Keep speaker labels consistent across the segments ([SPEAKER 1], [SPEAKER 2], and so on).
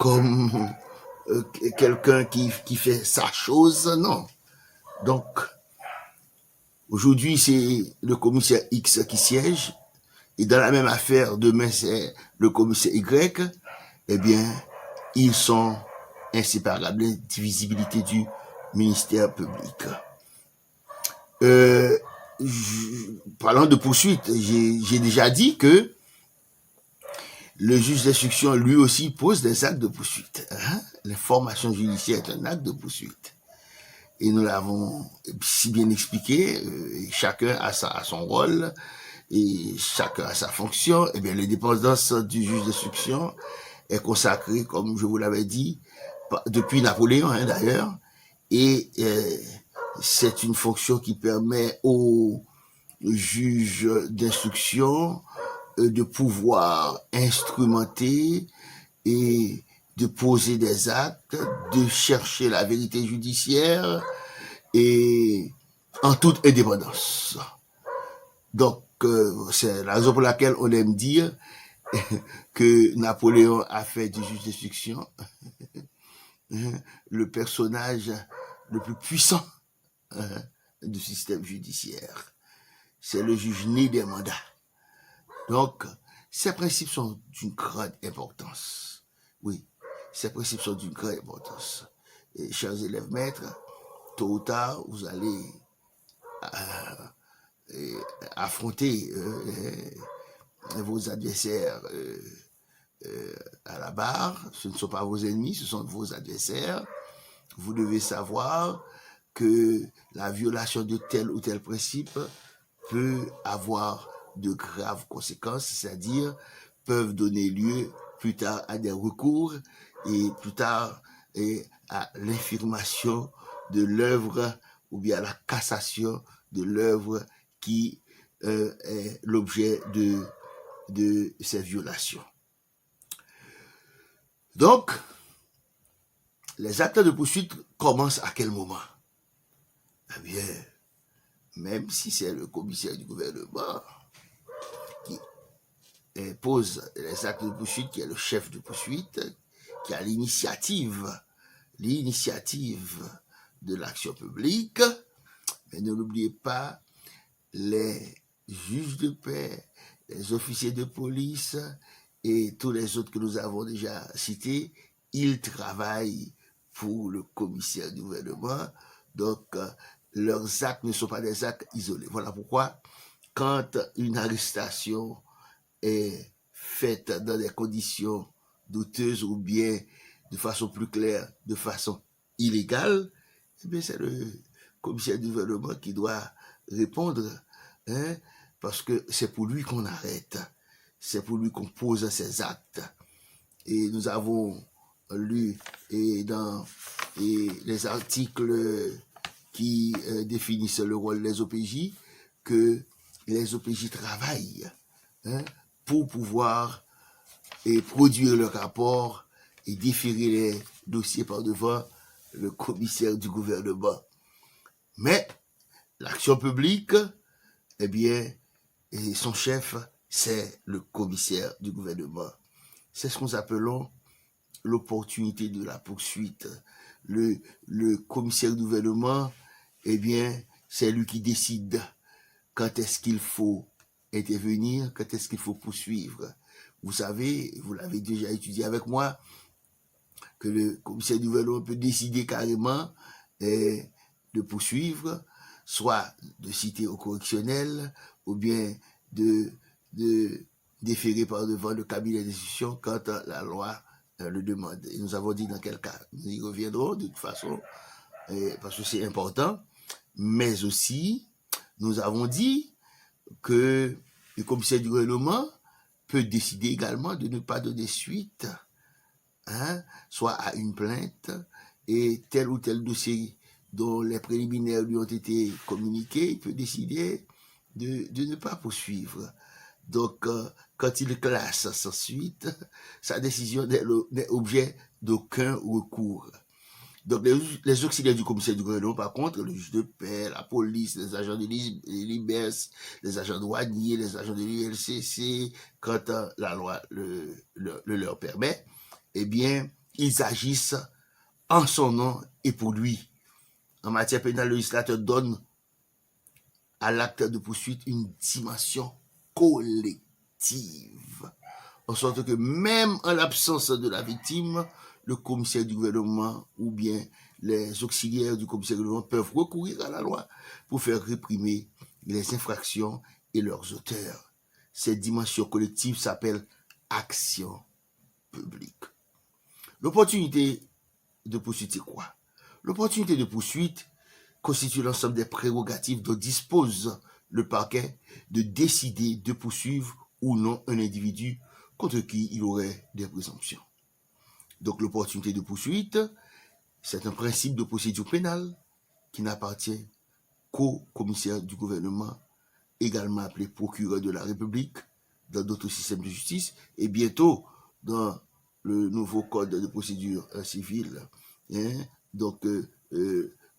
[SPEAKER 1] comme quelqu'un qui fait sa chose, non. Donc, aujourd'hui, c'est le commissaire X qui siège, et dans la même affaire, demain, c'est le commissaire Y, eh bien, ils sont inséparables, l'indivisibilité du ministère public. Parlant de poursuite, j'ai déjà dit que le juge d'instruction, lui aussi, pose des actes de poursuite. Hein? L'information judiciaire est un acte de poursuite. Et nous l'avons si bien expliqué, chacun a son rôle, et chacun a sa fonction. Eh bien, l'indépendance du juge d'instruction est consacrée, comme je vous l'avais dit, depuis Napoléon, hein, d'ailleurs, et c'est une fonction qui permet au juge d'instruction de pouvoir instrumenter et de poser des actes, de chercher la vérité judiciaire et en toute indépendance. Donc, c'est la raison pour laquelle on aime dire que Napoléon a fait du juge d'instruction le personnage le plus puissant du système judiciaire. C'est le juge né des mandats. Donc, ces principes sont d'une grande importance. Oui, ces principes sont d'une grande importance. Et, chers élèves maîtres, tôt ou tard, vous allez affronter vos adversaires à la barre. Ce ne sont pas vos ennemis, ce sont vos adversaires. Vous devez savoir que la violation de tel ou tel principe peut avoir de graves conséquences, c'est-à-dire peuvent donner lieu plus tard à des recours et plus tard à l'infirmation de l'œuvre ou bien à la cassation de l'œuvre qui est l'objet de ces violations. Donc, les actes de poursuite commencent à quel moment? Eh bien, même si c'est le commissaire du gouvernement qui pose les actes de poursuite, qui est le chef de poursuite, qui a l'initiative de l'action publique, mais ne l'oubliez pas, les juges de paix, les officiers de police et tous les autres que nous avons déjà cités, ils travaillent pour le commissaire du gouvernement, donc leurs actes ne sont pas des actes isolés. Voilà pourquoi, quand une arrestation est faite dans des conditions douteuses ou bien de façon plus claire, de façon illégale, eh bien c'est le commissaire du gouvernement qui doit répondre, hein, parce que c'est pour lui qu'on arrête, c'est pour lui qu'on pose ses actes. Et nous avons lu dans les articles qui définissent le rôle des OPJ, que les OPJ travaillent pour pouvoir produire le rapport et déférer les dossiers par devant le commissaire du gouvernement. Mais l'action publique, eh bien, son chef, c'est le commissaire du gouvernement. C'est ce que nous appelons l'opportunité de la poursuite. Le commissaire du gouvernement, eh bien, c'est lui qui décide quand est-ce qu'il faut intervenir, quand est-ce qu'il faut poursuivre. Vous savez, vous l'avez déjà étudié avec moi, que le commissaire du gouvernement peut décider carrément de poursuivre, soit de citer au correctionnel, ou bien de déférer par devant le cabinet d'instruction quand la loi le demande. Et nous avons dit dans quel cas. Nous y reviendrons de toute façon, parce que c'est important. Mais aussi, nous avons dit que le commissaire du gouvernement peut décider également de ne pas donner suite, soit à une plainte, et tel ou tel dossier dont les préliminaires lui ont été communiqués, il peut décider de ne pas poursuivre. Donc, quand il classe sans suite, sa décision n'est objet d'aucun recours. Donc, les auxiliaires du commissaire du gouvernement, par contre, le juge de paix, la police, les agents de l'IBES, les agents douaniers, les agents de l'ULCC, quand la loi le leur permet, eh bien, ils agissent en son nom et pour lui. En matière pénale, le législateur donne à l'acte de poursuite une dimension collective, en sorte que même en l'absence de la victime, le commissaire du gouvernement ou bien les auxiliaires du commissaire du gouvernement peuvent recourir à la loi pour faire réprimer les infractions et leurs auteurs. Cette dimension collective s'appelle action publique. L'opportunité de poursuite, c'est quoi? L'opportunité de poursuite constitue l'ensemble des prérogatives dont dispose le parquet de décider de poursuivre ou non un individu contre qui il aurait des présomptions. Donc l'opportunité de poursuite, c'est un principe de procédure pénale qui n'appartient qu'au commissaire du gouvernement, également appelé procureur de la République, dans d'autres systèmes de justice, et bientôt dans le nouveau code de procédure civile. Donc,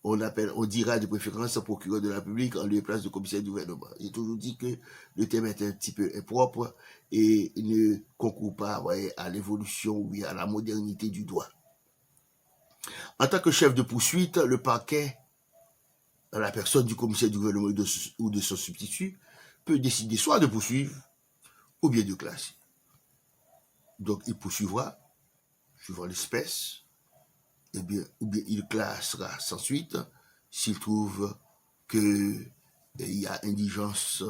[SPEAKER 1] on dira de préférence procureur de la République en lieu et place de commissaire du gouvernement. J'ai toujours dit que le thème est un petit peu impropre et ne concourt pas à l'évolution ou à la modernité du droit. En tant que chef de poursuite, le parquet, à la personne du commissaire du gouvernement ou de son substitut, peut décider soit de poursuivre ou bien de classer. Donc, il poursuivra, suivant l'espèce, ou bien il classera sans suite s'il trouve qu'il y a indigence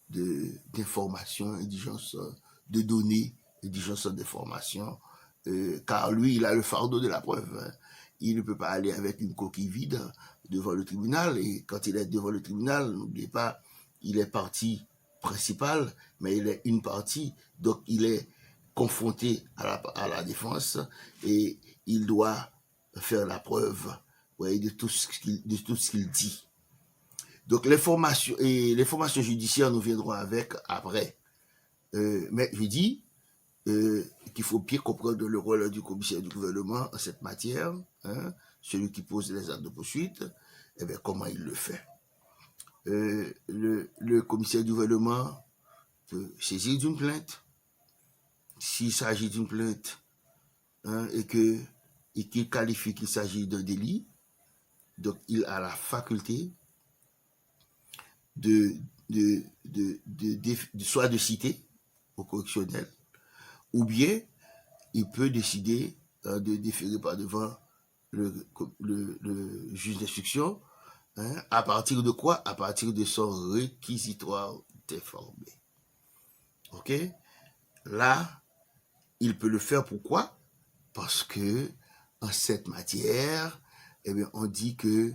[SPEAKER 1] d'information, indigence de données, indigence d'information, car lui, il a le fardeau de la preuve. Il ne peut pas aller avec une coquille vide devant le tribunal, et quand il est devant le tribunal, n'oubliez pas, il est partie principale, mais il est une partie, donc il est confronté à la défense et il doit faire la preuve de tout ce qu'il dit. Donc les formations judiciaires, nous viendrons avec après. Mais je dis qu'il faut bien comprendre le rôle du commissaire du gouvernement en cette matière, celui qui pose les actes de poursuite, et bien comment il le fait. Le commissaire du gouvernement peut saisir d'une plainte. S'il s'agit d'une plainte et qu'il qualifie qu'il s'agit d'un délit, donc il a la faculté soit de citer au correctionnel, ou bien il peut décider de déférer par devant le juge d'instruction. À partir de quoi? À partir de son réquisitoire déformé. Ok? Là, il peut le faire. Pourquoi? Parce que en cette matière, eh bien, on dit que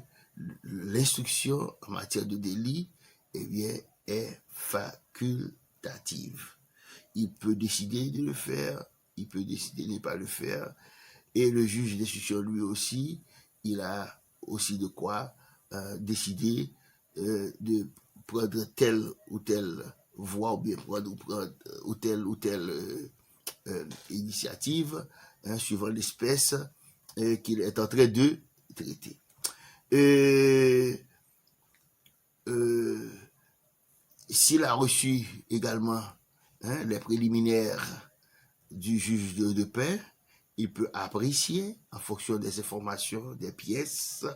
[SPEAKER 1] l'instruction en matière de délit, eh bien, est facultative. Il peut décider de le faire, il peut décider de ne pas le faire, et le juge d'instruction, lui aussi, il a aussi de quoi décider de prendre telle ou telle voie, ou bien prendre ou telle initiative, suivant l'espèce qu'il est en train de traiter. S'il a reçu également les préliminaires du juge de paix, il peut apprécier, en fonction des informations, des pièces,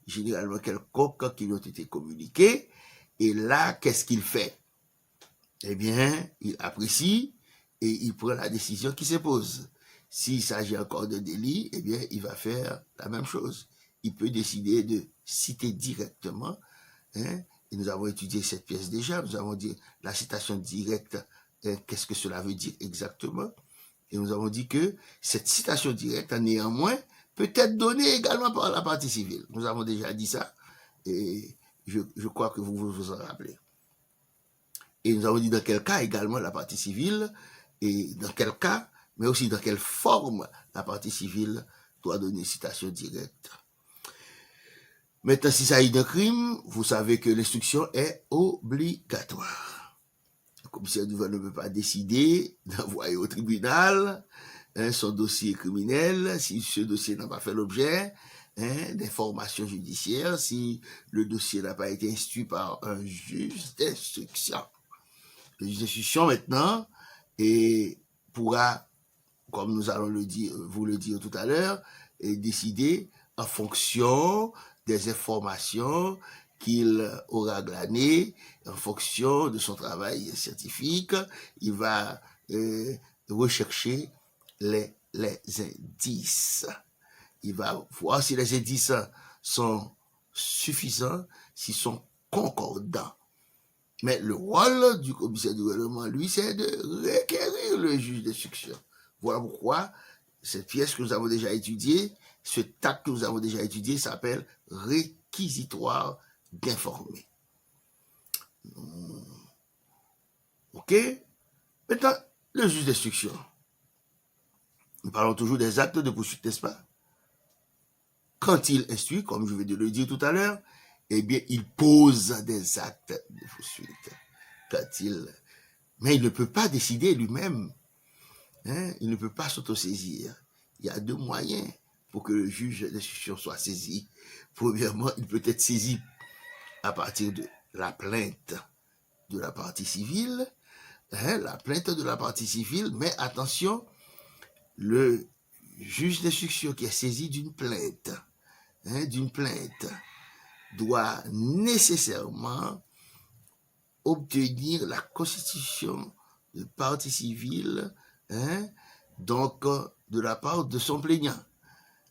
[SPEAKER 1] généralement quelconques qui lui ont été communiquées, et là, qu'est-ce qu'il fait? Eh bien, il apprécie et il prend la décision qui s'impose. S'il s'agit encore de délit, eh bien, il va faire la même chose. Il peut décider de citer directement, et nous avons étudié cette pièce déjà, nous avons dit la citation directe, qu'est-ce que cela veut dire exactement? Et nous avons dit que cette citation directe, néanmoins, peut être donnée également par la partie civile. Nous avons déjà dit ça, et je crois que vous vous en rappelez. Et nous avons dit dans quel cas également la partie civile, et dans quel cas, mais aussi dans quelle forme la partie civile doit donner une citation directe. Maintenant, s'il s'agit d'un crime, vous savez que l'instruction est obligatoire. Le commissaire du gouvernement ne peut pas décider d'envoyer au tribunal son dossier criminel si ce dossier n'a pas fait l'objet d'informations judiciaires, si le dossier n'a pas été instruit par un juge d'instruction. Le juge d'instruction, maintenant, pourra comme nous allons vous le dire tout à l'heure, et décider en fonction des informations qu'il aura glanées, en fonction de son travail scientifique, il va rechercher les indices. Il va voir si les indices sont suffisants, s'ils sont concordants. Mais le rôle du commissaire du gouvernement, lui, c'est de requérir le juge d'instruction. Voilà pourquoi cette pièce que nous avons déjà étudiée, ce acte que nous avons déjà étudié s'appelle réquisitoire d'informer. OK? Maintenant, le juge d'instruction. Nous parlons toujours des actes de poursuite, n'est-ce pas? Quand il instruit, comme je vais de le dire tout à l'heure, eh bien, il pose des actes de poursuite. Mais il ne peut pas décider lui-même. Hein? Il ne peut pas s'autosaisir. Il y a deux moyens pour que le juge d'instruction soit saisi. Premièrement, il peut être saisi à partir de la plainte de la partie civile. Hein? La plainte de la partie civile, mais attention, le juge d'instruction qui est saisi d'une plainte, doit nécessairement obtenir la constitution de partie civile, donc de la part de son plaignant.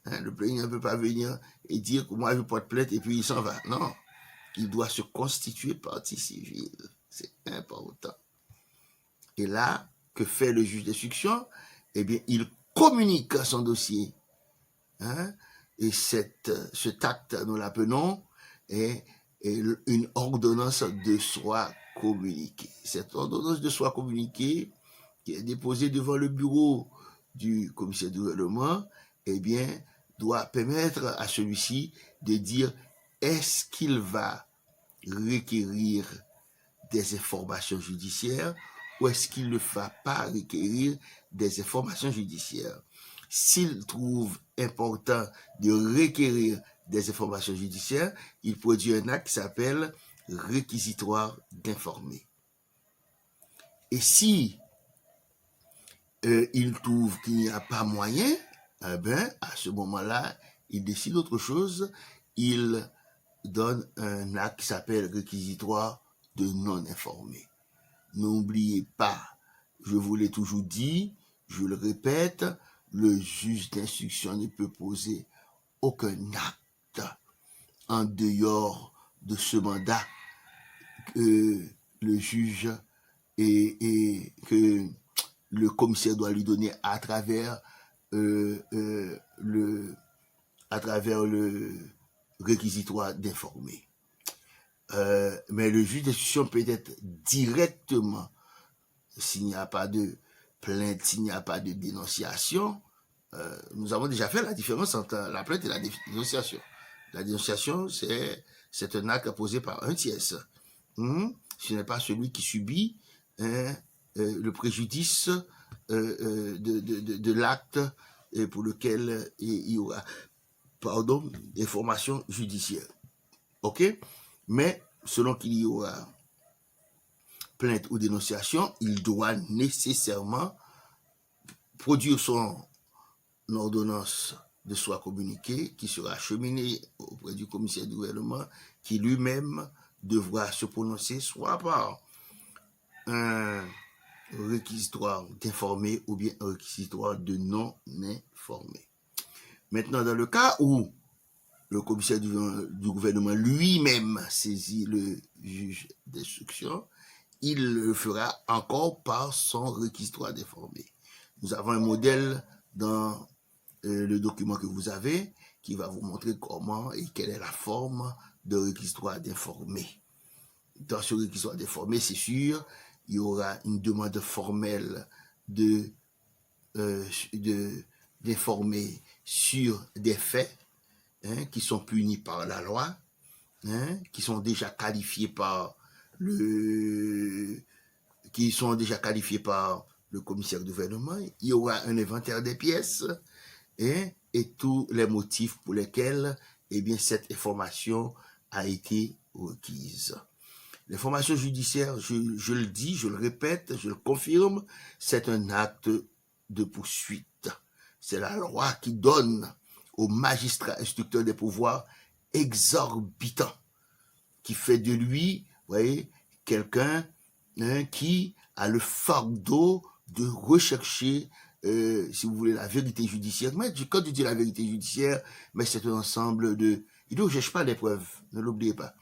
[SPEAKER 1] Le plaignant ne peut pas venir et dire que moi je porte plainte et puis il s'en va. Non, il doit se constituer partie civile. C'est important. Et là, que fait le juge d'instruction? Eh bien, il communique son dossier. Et cet acte, nous l'appelons, est une ordonnance de soi communiquée. Cette ordonnance de soi communiquée, qui est déposée devant le bureau du commissaire du gouvernement, eh bien, doit permettre à celui-ci de dire est-ce qu'il va requérir des informations judiciaires ou est-ce qu'il ne va pas requérir des informations judiciaires. S'il trouve important de requérir des informations judiciaires, il produit un acte qui s'appelle réquisitoire d'informer. Et si il trouve qu'il n'y a pas moyen, eh bien, à ce moment-là, il décide autre chose. Il donne un acte qui s'appelle réquisitoire de non-informé. N'oubliez pas, je vous l'ai toujours dit, je le répète, le juge d'instruction ne peut poser aucun acte en dehors de ce mandat que le juge et que le commissaire doit lui donner à travers le réquisitoire d'informer. Mais le juge d'instruction peut être directement, s'il n'y a pas de plainte, s'il n'y a pas de dénonciation. Nous avons déjà fait la différence entre la plainte et la dénonciation. La dénonciation, c'est un acte posé par un tiers. Ce n'est pas celui qui subit le préjudice de l'acte pour lequel il y aura information judiciaire. OK? Mais selon qu'il y aura plainte ou dénonciation, il doit nécessairement produire son ordonnance de soi communiquée qui sera acheminée auprès du commissaire du gouvernement qui lui-même devra se prononcer soit par un réquisitoire d'informer ou bien un réquisitoire de non-informer. Maintenant, dans le cas où le commissaire du gouvernement lui-même saisit le juge d'instruction, il le fera encore par son réquisitoire d'informer. Nous avons un modèle dans le document que vous avez qui va vous montrer comment et quelle est la forme de réquisitoire d'informer. Dans ce réquisitoire d'informer, c'est sûr, il y aura une demande formelle d'informer sur des faits qui sont punis par la loi, qui sont déjà qualifiés par le commissaire du gouvernement. Il y aura un inventaire des pièces et tous les motifs pour lesquels cette information a été requise. L'information judiciaire, je le dis, je le répète, je le confirme, c'est un acte de poursuite. C'est la loi qui donne au magistrat instructeur des pouvoirs exorbitants, qui fait de lui, vous voyez, quelqu'un qui a le fardeau de rechercher, si vous voulez, la vérité judiciaire. Mais quand tu dis la vérité judiciaire, mais c'est un ensemble de... Il ne recherche pas des preuves, ne l'oubliez pas.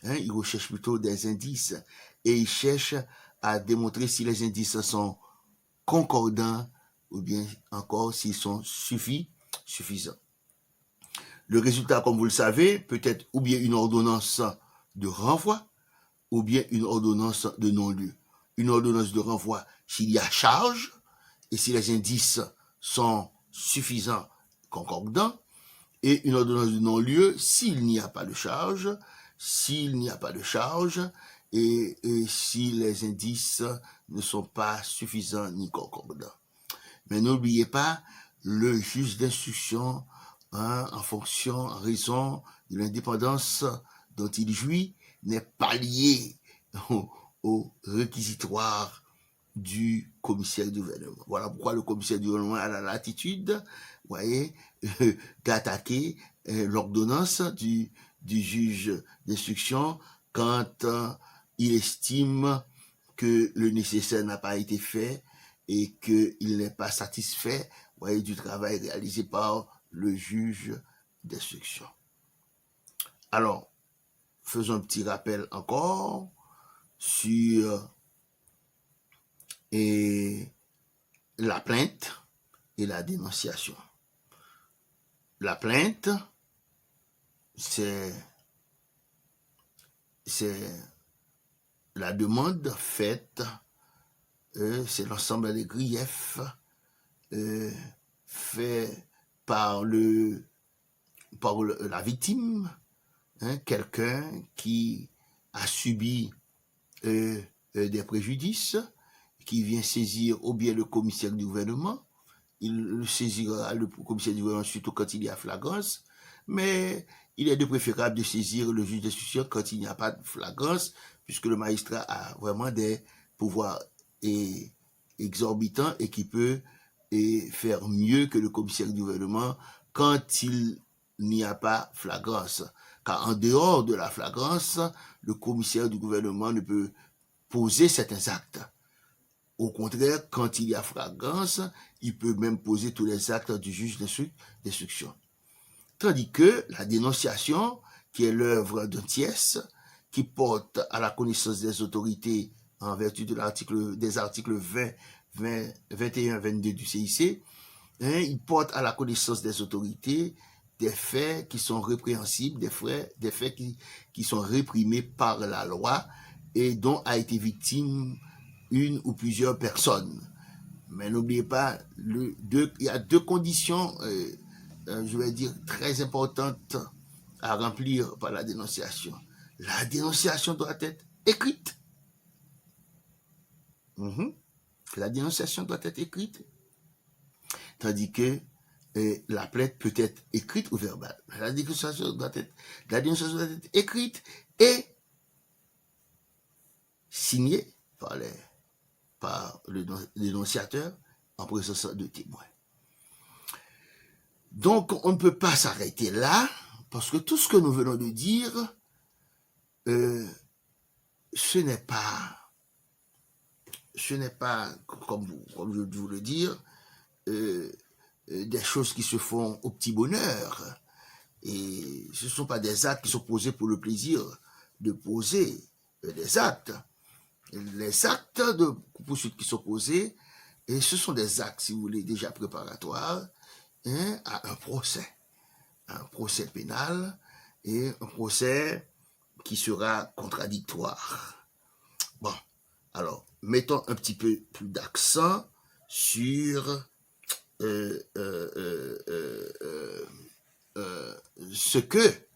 [SPEAKER 1] Il recherche plutôt des indices et il cherche à démontrer si les indices sont concordants ou bien encore s'ils sont suffisants. Le résultat, comme vous le savez, peut être ou bien une ordonnance de renvoi ou bien une ordonnance de non-lieu. Une ordonnance de renvoi s'il y a charge et si les indices sont suffisants, concordants, et une ordonnance de non-lieu s'il n'y a pas de charge, et si les indices ne sont pas suffisants ni concordants. Mais n'oubliez pas, le juge d'instruction, en raison de l'indépendance dont il jouit, n'est pas lié au réquisitoire du commissaire du gouvernement. Voilà pourquoi le commissaire du gouvernement a la latitude, voyez, d'attaquer l'ordonnance du juge d'instruction quand il estime que le nécessaire n'a pas été fait et qu'il n'est pas satisfait, voyez, du travail réalisé par le juge d'instruction. Alors, faisons un petit rappel encore sur la plainte et la dénonciation. La plainte, c'est la demande faite, c'est l'ensemble des griefs faits par la victime, quelqu'un qui a subi des préjudices, qui vient saisir ou bien le commissaire du gouvernement. Il le saisira, le commissaire du gouvernement, surtout quand il y a flagrance, mais il est de préférable de saisir le juge d'instruction quand il n'y a pas de flagrance, puisque le magistrat a vraiment des pouvoirs exorbitants et qui peut faire mieux que le commissaire du gouvernement quand il n'y a pas flagrance. Car en dehors de la flagrance, le commissaire du gouvernement ne peut poser certains actes. Au contraire, quand il y a flagrance, il peut même poser tous les actes du juge d'instruction. Tandis que la dénonciation, qui est l'œuvre d'un tiers, qui porte à la connaissance des autorités en vertu des articles 20, 21, 22 du CIC, il porte à la connaissance des autorités des faits qui sont répréhensibles, des faits qui sont réprimés par la loi et dont a été victime une ou plusieurs personnes. Mais n'oubliez pas, il y a deux conditions, je vais dire, très importantes à remplir par la dénonciation. La dénonciation doit être écrite. La dénonciation doit être écrite. Tandis que la plainte peut être écrite ou verbale. La dénonciation doit être écrite et signée par le dénonciateur en présence de témoins. Donc, on ne peut pas s'arrêter là, parce que tout ce que nous venons de dire, ce n'est pas, comme je vous le dire, des choses qui se font au petit bonheur. Et ce ne sont pas des actes qui sont posés pour le plaisir de poser des actes. Les actes de poursuite qui sont posés, et ce sont des actes, si vous voulez, déjà préparatoires à un procès pénal et un procès qui sera contradictoire. Bon, alors, mettons un petit peu plus d'accent sur ce que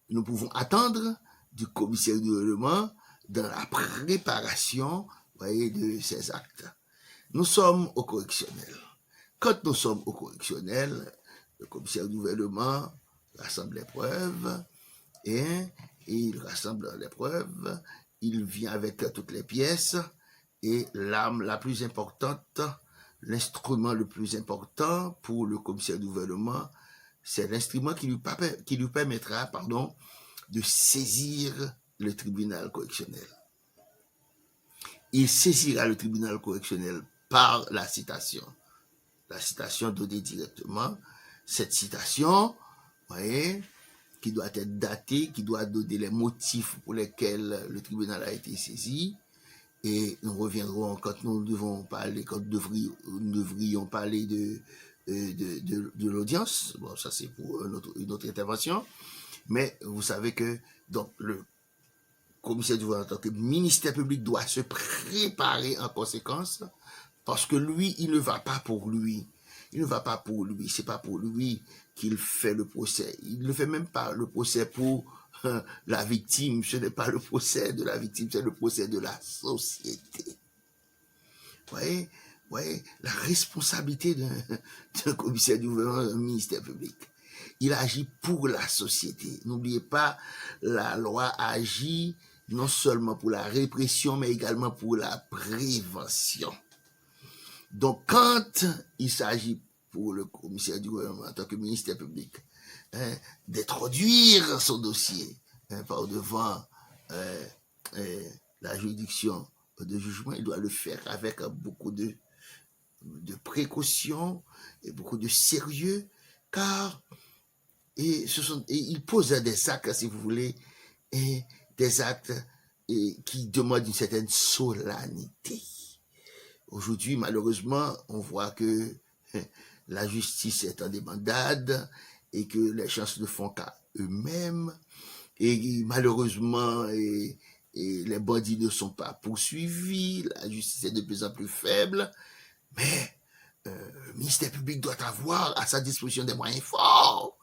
[SPEAKER 1] nous pouvons attendre du commissaire du gouvernement dans la préparation, voyez, de ces actes. Nous sommes au correctionnel. Quand nous sommes au correctionnel, le commissaire du gouvernement rassemble les preuves et il rassemble les preuves, il vient avec toutes les pièces et l'arme la plus importante l'instrument le plus important pour le commissaire du gouvernement, c'est l'instrument qui lui permettra, de saisir le tribunal correctionnel. Il saisira le tribunal correctionnel par la citation donnée directement. Cette citation, voyez, qui doit être datée, qui doit donner les motifs pour lesquels le tribunal a été saisi. Et nous reviendrons quand nous devrions parler de l'audience. Bon, ça c'est pour une autre intervention. Mais vous savez que donc le commissaire du gouvernement en tant que ministère public doit se préparer en conséquence, parce que lui, il ne va pas pour lui. Il ne va pas pour lui. C'est pas pour lui qu'il fait le procès. Il ne fait même pas le procès pour la victime. Ce n'est pas le procès de la victime, c'est le procès de la société. Vous voyez, la responsabilité d'un commissaire du gouvernement, d'un ministère public. Il agit pour la société. N'oubliez pas, la loi agit non seulement pour la répression, mais également pour la prévention. Donc, quand il s'agit pour le commissaire du gouvernement en tant que ministère public d'introduire son dossier par devant la juridiction de jugement, il doit le faire avec beaucoup de précaution et beaucoup de sérieux, car il pose des actes, si vous voulez, des actes qui demandent une certaine solennité. Aujourd'hui, malheureusement, on voit que la justice est en débandade et que les gens ne font qu'à eux-mêmes. Et malheureusement, les bandits ne sont pas poursuivis, la justice est de plus en plus faible. Mais le ministère public doit avoir à sa disposition des moyens forts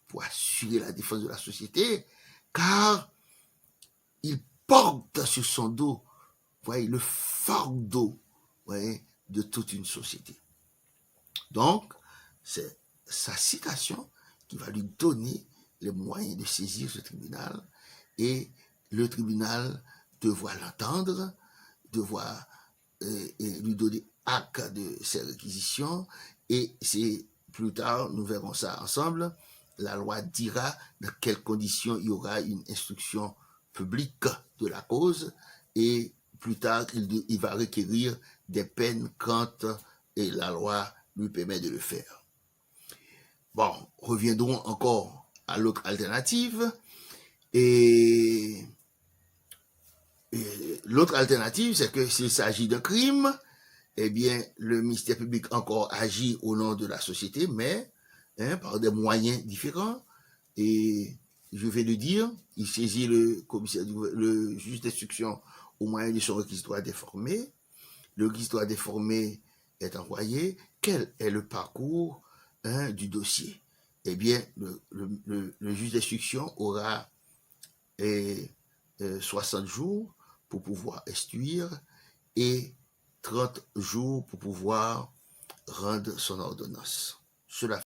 [SPEAKER 1] pour assurer la défense de la société, car il porte sur son dos, voyez, le fardeau, voyez, de toute une société. Donc, c'est sa citation qui va lui donner les moyens de saisir ce tribunal, et le tribunal devra l'entendre, devra lui donner acte de ses réquisitions, et c'est plus tard, nous verrons ça ensemble, la loi dira dans quelles conditions il y aura une instruction publique de la cause, et plus tard, il va requérir des peines quand la loi lui permet de le faire. Bon, reviendrons encore à l'autre alternative. Et l'autre alternative, c'est que s'il s'agit d'un crime, eh bien, le ministère public encore agit au nom de la société, mais par des moyens différents. Et je vais le dire, il saisit le juge d'instruction au moyen de son réquisitoire déformé. Le réquisitoire déformé est envoyé. Quel est le parcours du dossier? Eh bien, le juge d'instruction aura 60 jours pour pouvoir instruire et 30 jours pour pouvoir rendre son ordonnance. Cela